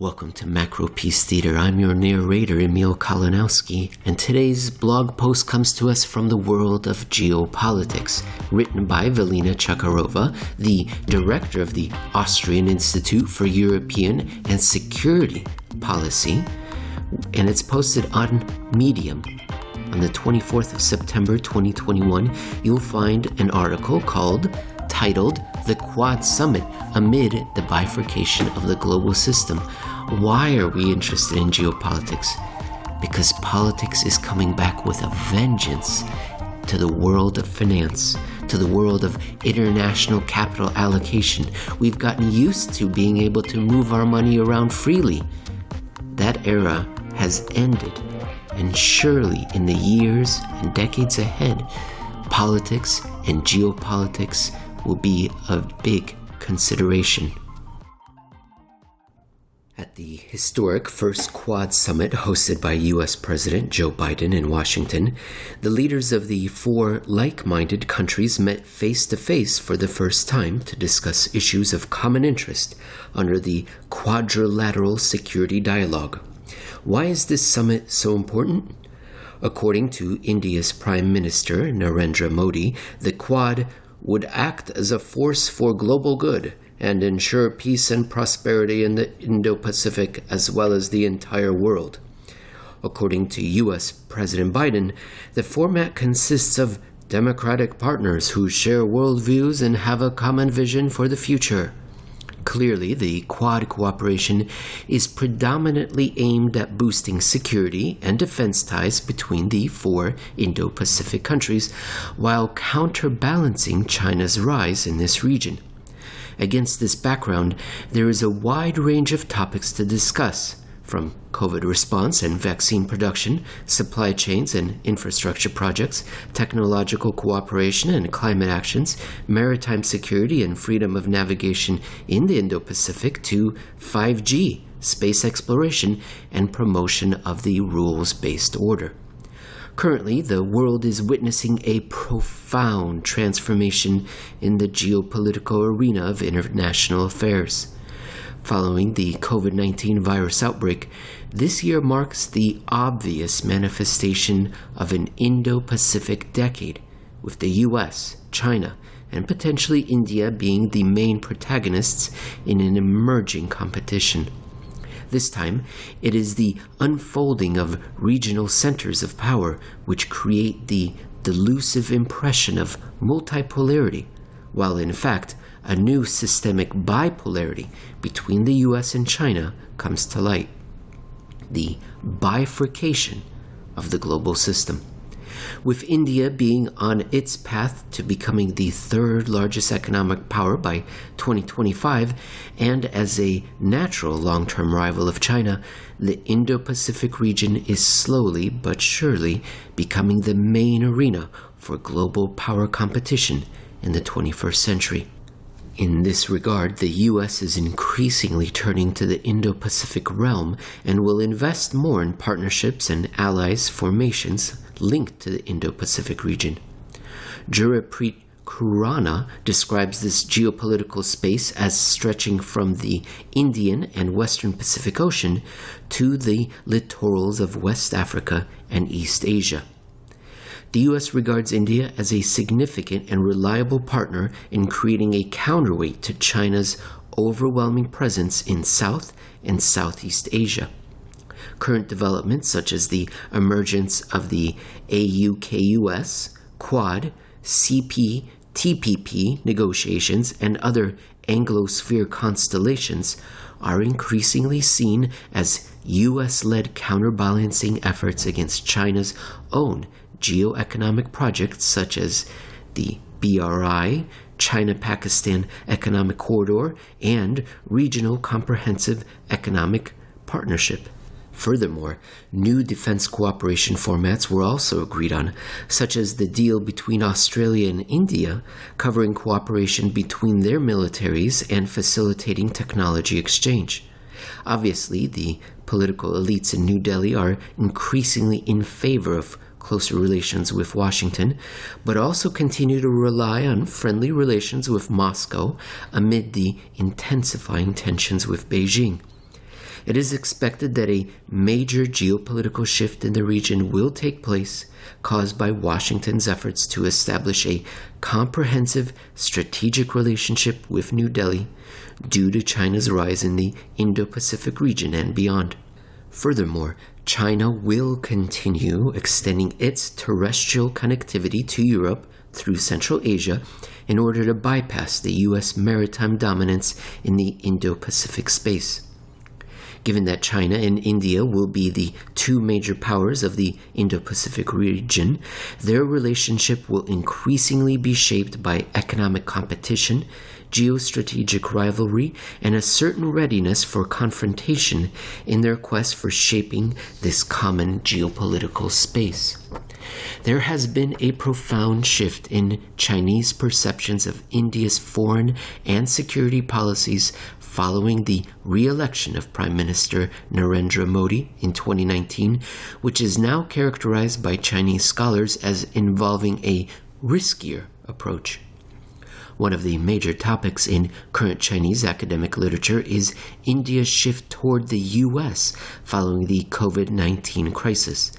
Welcome to Macropiece Theater. I'm your narrator, Emil Kalinowski, and today's blog post comes to us from the world of geopolitics, written by Velina Tchakarova, the director of the Austrian Institute for European and Security Policy, and it's posted on Medium. On the 24th of September 2021, you'll find an article titled The Quad Summit Amid the Bifurcation of the Global System. Why are we interested in geopolitics? Because politics is coming back with a vengeance to the world of finance, to the world of international capital allocation. We've gotten used to being able to move our money around freely. That era has ended, and surely in the years and decades ahead, politics and geopolitics will be a big consideration. At the historic first Quad Summit hosted by U.S. President Joe Biden in Washington, the leaders of the four like-minded countries met face-to-face for the first time to discuss issues of common interest under the Quadrilateral Security Dialogue. Why is this summit so important? According to India's Prime Minister Narendra Modi, the Quad would act as a force for global good and ensure peace and prosperity in the Indo-Pacific as well as the entire world. According to U.S. President Biden, the format consists of democratic partners who share worldviews and have a common vision for the future. Clearly, the Quad cooperation is predominantly aimed at boosting security and defense ties between the four Indo-Pacific countries, while counterbalancing China's rise in this region. Against this background, there is a wide range of topics to discuss, from COVID response and vaccine production, supply chains and infrastructure projects, technological cooperation and climate actions, maritime security and freedom of navigation in the Indo-Pacific, to 5G, space exploration, and promotion of the rules-based order. Currently, the world is witnessing a profound transformation in the geopolitical arena of international affairs. Following the COVID-19 virus outbreak, this year marks the obvious manifestation of an Indo-Pacific decade, with the US, China, and potentially India being the main protagonists in an emerging competition. This time, it is the unfolding of regional centers of power which create the delusive impression of multipolarity, while in fact, a new systemic bipolarity between the US and China comes to light. The bifurcation of the global system. With India being on its path to becoming the third largest economic power by 2025, and as a natural long-term rival of China, the Indo-Pacific region is slowly but surely becoming the main arena for global power competition in the 21st century. In this regard, the U.S. is increasingly turning to the Indo-Pacific realm and will invest more in partnerships and allies formations linked to the Indo-Pacific region. Gurpreet Khurana describes this geopolitical space as stretching from the Indian and Western Pacific Ocean to the littorals of West Africa and East Asia. The U.S. regards India as a significant and reliable partner in creating a counterweight to China's overwhelming presence in South and Southeast Asia. Current developments such as the emergence of the AUKUS, Quad, CPTPP negotiations, and other Anglosphere constellations are increasingly seen as U.S.-led counterbalancing efforts against China's own geoeconomic projects such as the BRI, China-Pakistan Economic Corridor, and Regional Comprehensive Economic Partnership. Furthermore, new defense cooperation formats were also agreed on, such as the deal between Australia and India, covering cooperation between their militaries and facilitating technology exchange. Obviously, the political elites in New Delhi are increasingly in favor of closer relations with Washington, but also continue to rely on friendly relations with Moscow amid the intensifying tensions with Beijing. It is expected that a major geopolitical shift in the region will take place, caused by Washington's efforts to establish a comprehensive strategic relationship with New Delhi due to China's rise in the Indo-Pacific region and beyond. Furthermore, China will continue extending its terrestrial connectivity to Europe through Central Asia in order to bypass the U.S. maritime dominance in the Indo-Pacific space. Given that China and India will be the two major powers of the Indo-Pacific region, their relationship will increasingly be shaped by economic competition, geostrategic rivalry, and a certain readiness for confrontation in their quest for shaping this common geopolitical space. There has been a profound shift in Chinese perceptions of India's foreign and security policies following the re-election of Prime Minister Narendra Modi in 2019, which is now characterized by Chinese scholars as involving a riskier approach. One of the major topics in current Chinese academic literature is India's shift toward the U.S. following the COVID-19 crisis.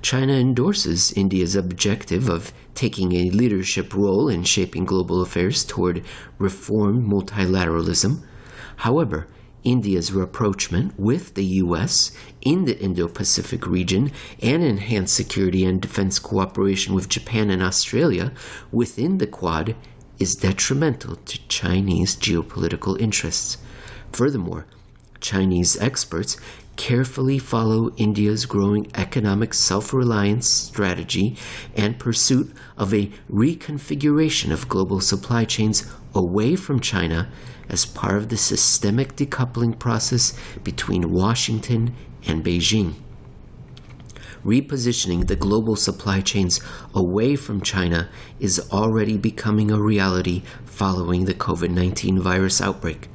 China endorses India's objective of taking a leadership role in shaping global affairs toward reformed multilateralism. However, India's rapprochement with the U.S. in the Indo-Pacific region and enhanced security and defense cooperation with Japan and Australia within the Quad is detrimental to Chinese geopolitical interests. Furthermore, Chinese experts carefully follow India's growing economic self-reliance strategy and pursuit of a reconfiguration of global supply chains away from China as part of the systemic decoupling process between Washington and Beijing. Repositioning the global supply chains away from China is already becoming a reality following the COVID-19 virus outbreak,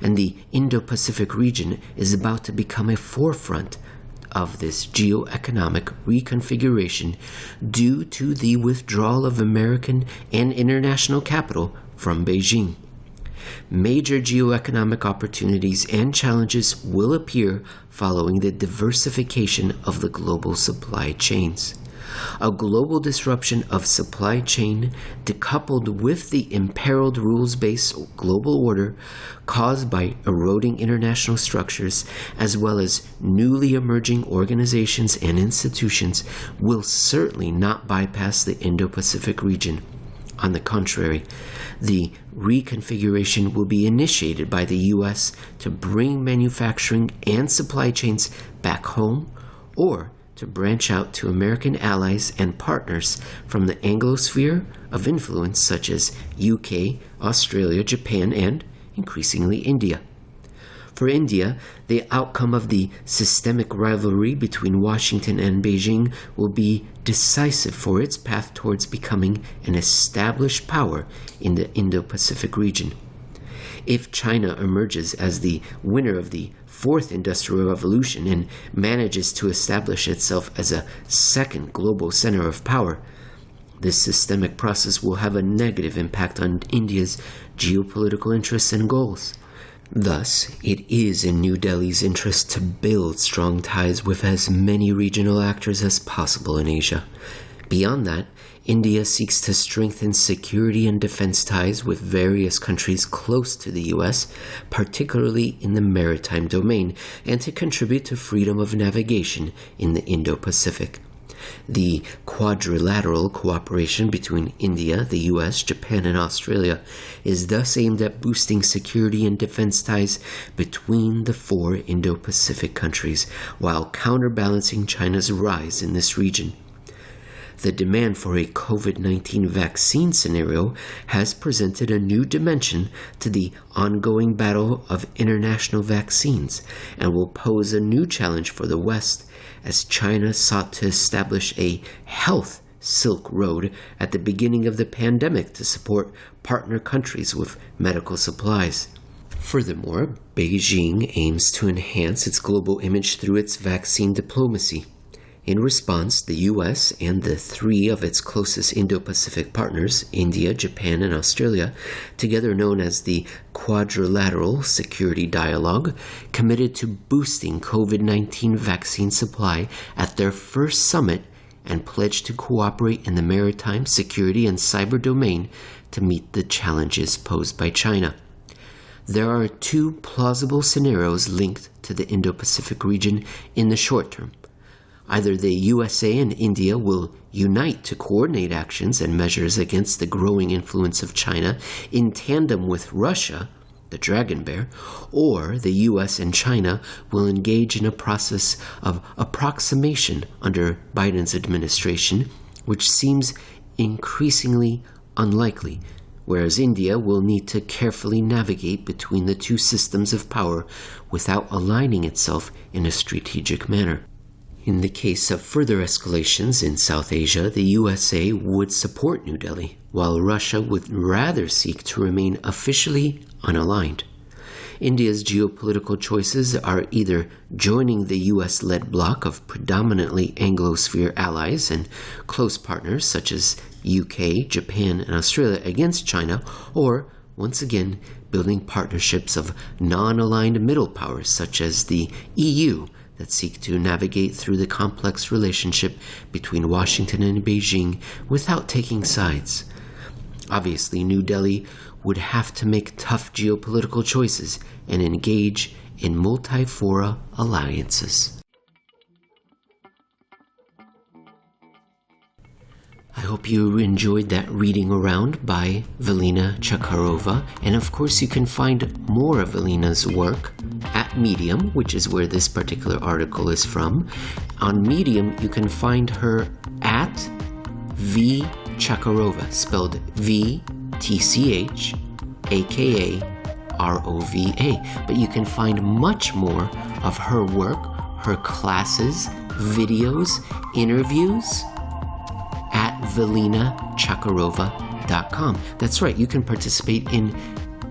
and the Indo-Pacific region is about to become a forefront of this geoeconomic reconfiguration due to the withdrawal of American and international capital from Beijing. Major geoeconomic opportunities and challenges will appear following the diversification of the global supply chains. A global disruption of supply chain decoupled with the imperiled rules-based global order caused by eroding international structures as well as newly emerging organizations and institutions will certainly not bypass the Indo-Pacific region. On the contrary, the reconfiguration will be initiated by the U.S. to bring manufacturing and supply chains back home or to branch out to American allies and partners from the Anglosphere of influence such as UK, Australia, Japan, and increasingly India. For India, the outcome of the systemic rivalry between Washington and Beijing will be decisive for its path towards becoming an established power in the Indo-Pacific region. If China emerges as the winner of the Fourth Industrial Revolution and manages to establish itself as a second global center of power, this systemic process will have a negative impact on India's geopolitical interests and goals. Thus, it is in New Delhi's interest to build strong ties with as many regional actors as possible in Asia. Beyond that, India seeks to strengthen security and defense ties with various countries close to the U.S., particularly in the maritime domain, and to contribute to freedom of navigation in the Indo-Pacific. The Quadrilateral cooperation between India, the U.S., Japan, and Australia is thus aimed at boosting security and defense ties between the four Indo-Pacific countries, while counterbalancing China's rise in this region. The demand for a COVID-19 vaccine scenario has presented a new dimension to the ongoing battle of international vaccines and will pose a new challenge for the West as China sought to establish a health Silk Road at the beginning of the pandemic to support partner countries with medical supplies. Furthermore, Beijing aims to enhance its global image through its vaccine diplomacy. In response, the U.S. and the three of its closest Indo-Pacific partners, India, Japan, and Australia, together known as the Quadrilateral Security Dialogue, committed to boosting COVID-19 vaccine supply at their first summit and pledged to cooperate in the maritime, security, and cyber domain to meet the challenges posed by China. There are two plausible scenarios linked to the Indo-Pacific region in the short term. Either the USA and India will unite to coordinate actions and measures against the growing influence of China in tandem with Russia, the dragon bear, or the US and China will engage in a process of approximation under Biden's administration, which seems increasingly unlikely, whereas India will need to carefully navigate between the two systems of power without aligning itself in a strategic manner. In the case of further escalations in South Asia, the USA would support New Delhi, while Russia would rather seek to remain officially unaligned. India's geopolitical choices are either joining the US-led bloc of predominantly Anglosphere allies and close partners such as UK, Japan, and Australia against China, or, once again, building partnerships of non-aligned middle powers such as the EU that seek to navigate through the complex relationship between Washington and Beijing without taking sides. Obviously, New Delhi would have to make tough geopolitical choices and engage in multi-fora alliances. I hope you enjoyed that reading around by Velina Tchakarova, and of course you can find more of Velina's work at Medium, which is where this particular article is from. On Medium, you can find her at V Tchakarova, spelled VTCHAKAROVA. But you can find much more of her work, her classes, videos, interviews at VelinaTchakarova.com. That's right, you can participate in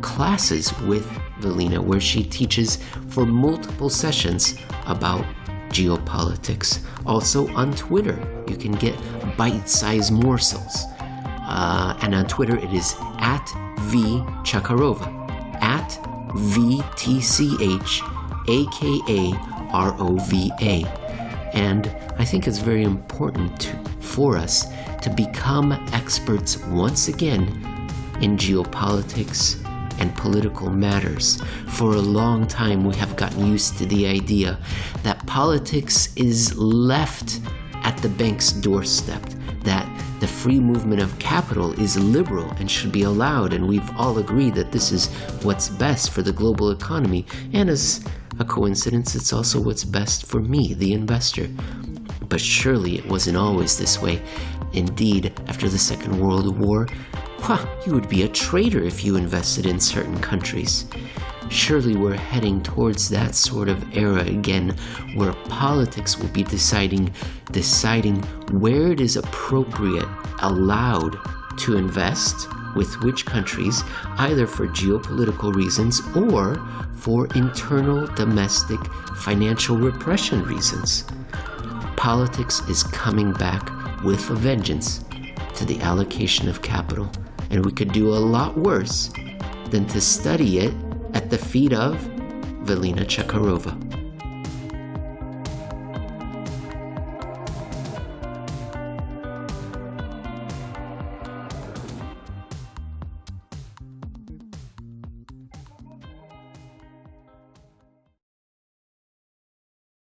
classes with Velina, where she teaches for multiple sessions about geopolitics. Also on Twitter, you can get bite-sized morsels. And on Twitter, it is at VTchakarova, at VTCHAKAROVA. And I think it's very important for us to become experts once again in geopolitics and political matters. For a long time, we have gotten used to the idea that politics is left at the bank's doorstep, that the free movement of capital is liberal and should be allowed, and we've all agreed that this is what's best for the global economy, and as a coincidence, it's also what's best for me, the investor. But surely it wasn't always this way. Indeed, after the Second World War, you would be a traitor if you invested in certain countries. Surely we're heading towards that sort of era again, where politics will be deciding where it is appropriate, allowed to invest with which countries, either for geopolitical reasons or for internal domestic financial repression reasons. Politics is coming back with a vengeance to the allocation of capital, and we could do a lot worse than to study it at the feet of Velina Tchakarova.